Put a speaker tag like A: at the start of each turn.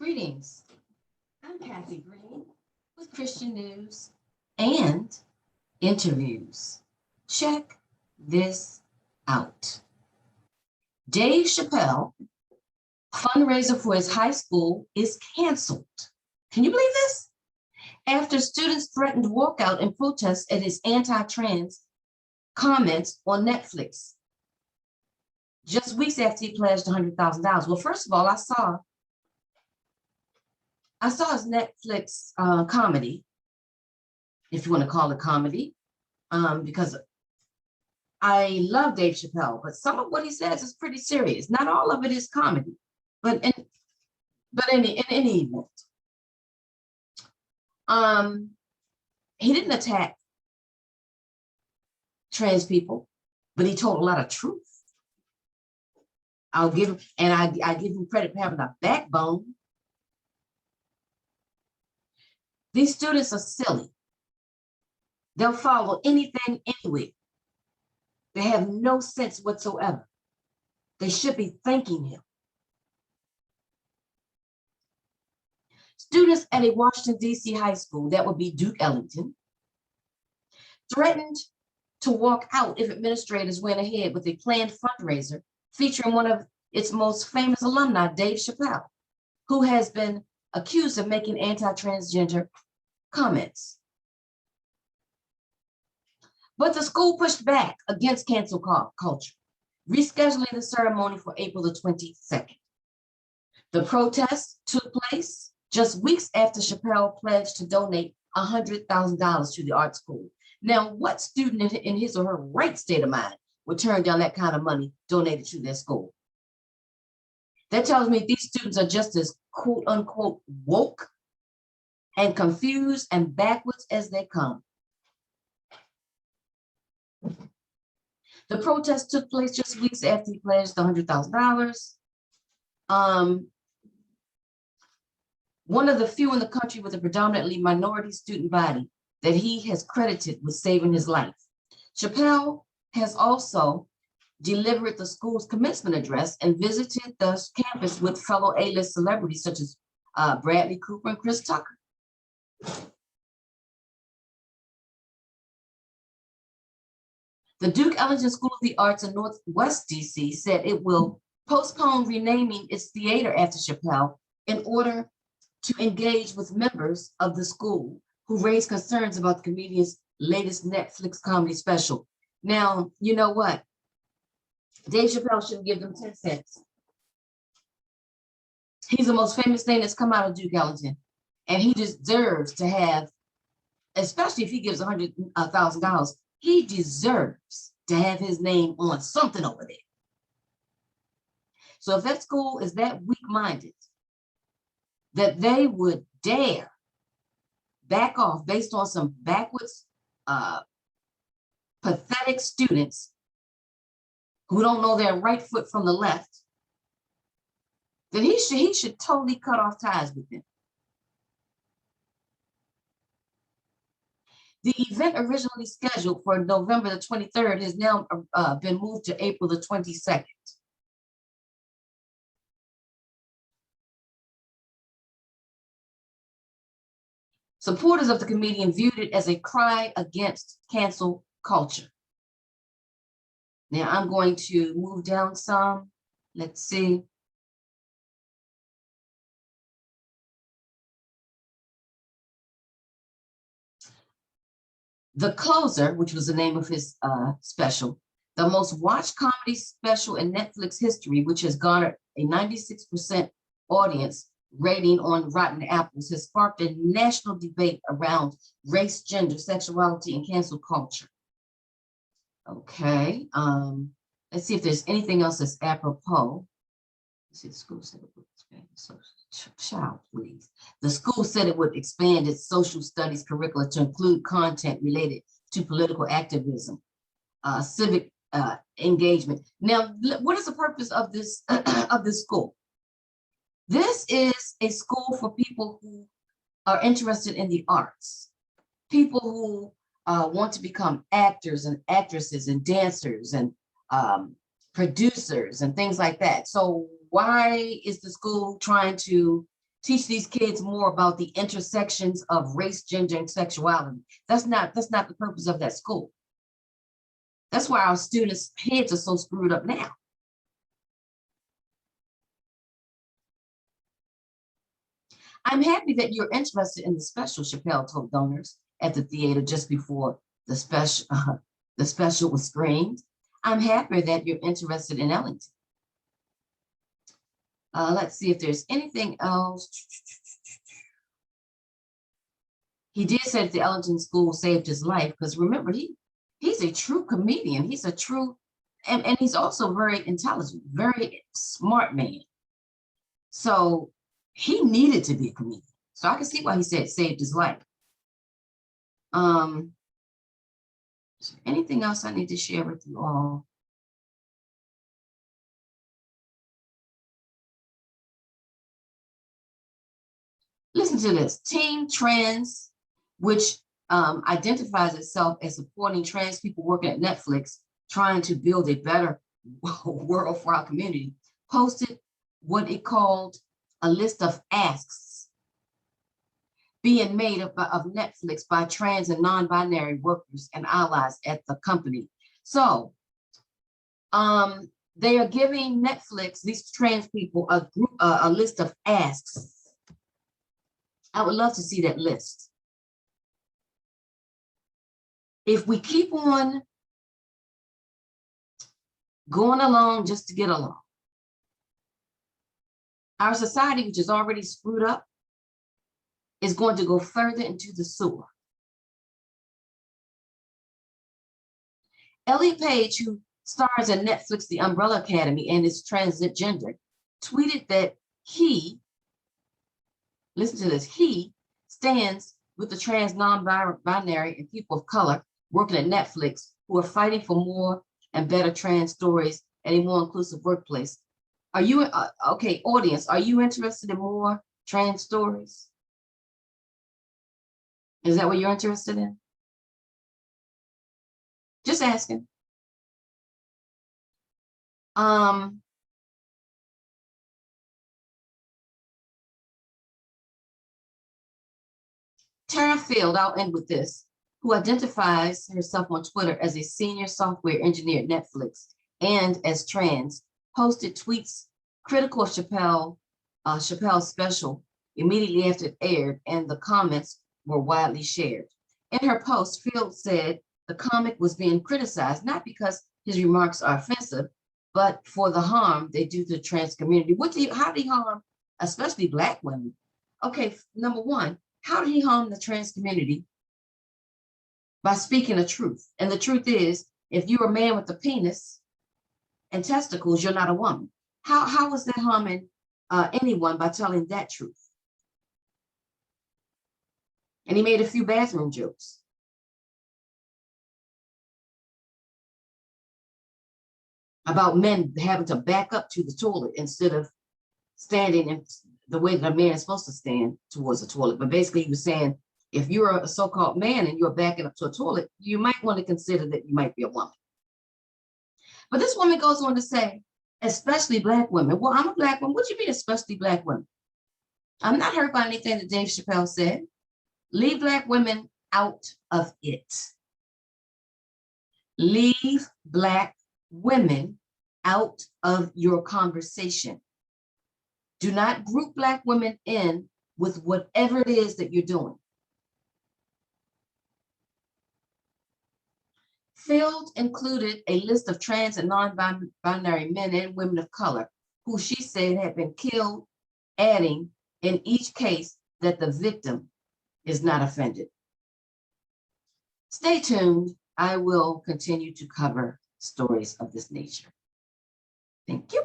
A: Greetings. I'm Kathy Green with Christian News and Interviews. Check this out. Dave Chappelle fundraiser for his high school is canceled. Can you believe this? After students threatened walkout in protest at his anti-trans comments on Netflix. Just weeks after he pledged $100,000. Well, first of all, I saw his Netflix comedy, if you want to call it comedy, because I love Dave Chappelle, but some of what he says is pretty serious. Not all of it is comedy, but in any event, he didn't attack trans people, but he told a lot of truth. I'll give him, and I give him credit for having a backbone. These students are silly. They'll follow anything anywhere. They have no sense whatsoever. They should be thanking him. Students at a Washington, D.C. high school, that would be Duke Ellington, threatened to walk out if administrators went ahead with a planned fundraiser featuring one of its most famous alumni, Dave Chappelle, who has been accused of making anti-transgender comments. But the school pushed back against cancel culture, rescheduling the ceremony for April the 22nd. The protest took place just weeks after Chappelle pledged to donate $100,000 to the art school. Now, what student in his or her right state of mind would turn down that kind of money donated to their school? That tells me these students are just as quote unquote woke and confused and backwards as they come. The protest took place just weeks after he pledged the $100,000. One of the few in the country with a predominantly minority student body that he has credited with saving his life. Chappelle has also delivered the school's commencement address and visited the campus with fellow A-list celebrities such as Bradley Cooper and Chris Tucker. The Duke Ellington School of the Arts in Northwest DC said it will postpone renaming its theater after Chappelle in order to engage with members of the school who raised concerns about the comedian's latest Netflix comedy special. Now, you know what? Dave Chappelle shouldn't give them 10 cents. He's the most famous thing that's come out of Duke Ellington, and he deserves to have, especially if he gives $100,000, he deserves to have his name on something over there. So if that school is that weak-minded that they would dare back off based on some backwards, pathetic students who don't know their right foot from the left, then he should totally cut off ties with them. The event originally scheduled for November the 23rd has now been moved to April the 22nd. Supporters of the comedian viewed it as a cry against cancel culture. Now I'm going to move down some. Let's see. The Closer, which was the name of his special, the most watched comedy special in Netflix history, which has garnered a 96% audience rating on Rotten Apples, has sparked a national debate around race, gender, sexuality, and cancel culture. Okay, let's see if there's anything else that's apropos. Let's see, the school said it would expand child, please. The school said it would expand its social studies curricula to include content related to political activism, civic engagement. Now, what is the purpose of this of this school? This is a school for people who are interested in the arts, people who want to become actors and actresses and dancers and producers and things like that. So why is the school trying to teach these kids more about the intersections of race, gender, and sexuality. That's not the purpose of that school. That's why our students' heads are so screwed up now. I'm happy that you're interested in the special, Chappelle told donors at the theater just before the special was screened. I'm happy that you're interested in Ellington. Let's see if there's anything else. He did say that the Ellington School saved his life, because remember, he's a true comedian. He's a true, and he's also very intelligent, very smart man. So he needed to be a comedian. So I can see why he said saved his life. Is there anything else I need to share with you all? Listen to this. Team Trans, which identifies itself as supporting trans people working at Netflix, trying to build a better world for our community, posted what it called a list of asks being made of Netflix by trans and non-binary workers and allies at the company. So they are giving Netflix, these trans people, a list of asks. I would love to see that list. If we keep on going along just to get along, our society, which is already screwed up, is going to go further into the sewer. Elliot Page, who stars in Netflix The Umbrella Academy and is transgender, tweeted that he, listen to this, he stands with the trans, non-binary, and people of color working at Netflix who are fighting for more and better trans stories and a more inclusive workplace. Are you, okay, audience, are you interested in more trans stories? Is that what you're interested in? Just asking. Tara Field, I'll end with this, who identifies herself on Twitter as a senior software engineer at Netflix and as trans, posted tweets critical of Chappelle's special immediately after it aired, and the comments were widely shared. In her post, Field said the comic was being criticized, not because his remarks are offensive, but for the harm they do to the trans community. How did he harm, especially Black women? Okay, number one, how did he harm the trans community? By speaking the truth. And the truth is, if you're a man with a penis and testicles, you're not a woman. How is that harming anyone by telling that truth? And he made a few bathroom jokes. About men having to back up to the toilet instead of standing in the way that a man is supposed to stand towards the toilet. But basically he was saying, if you're a so-called man and you're backing up to a toilet, you might want to consider that you might be a woman. But this woman goes on to say, especially Black women. Well, I'm a Black woman. What do you mean, especially Black women? I'm not hurt by anything that Dave Chappelle said. Leave Black women out of it. Leave Black women out of your conversation. Do not group Black women in with whatever it is that you're doing. Field included a list of trans and non-binary men and women of color who she said had been killed, adding in each case that the victim is not offended. Stay tuned. I will continue to cover stories of this nature. Thank you.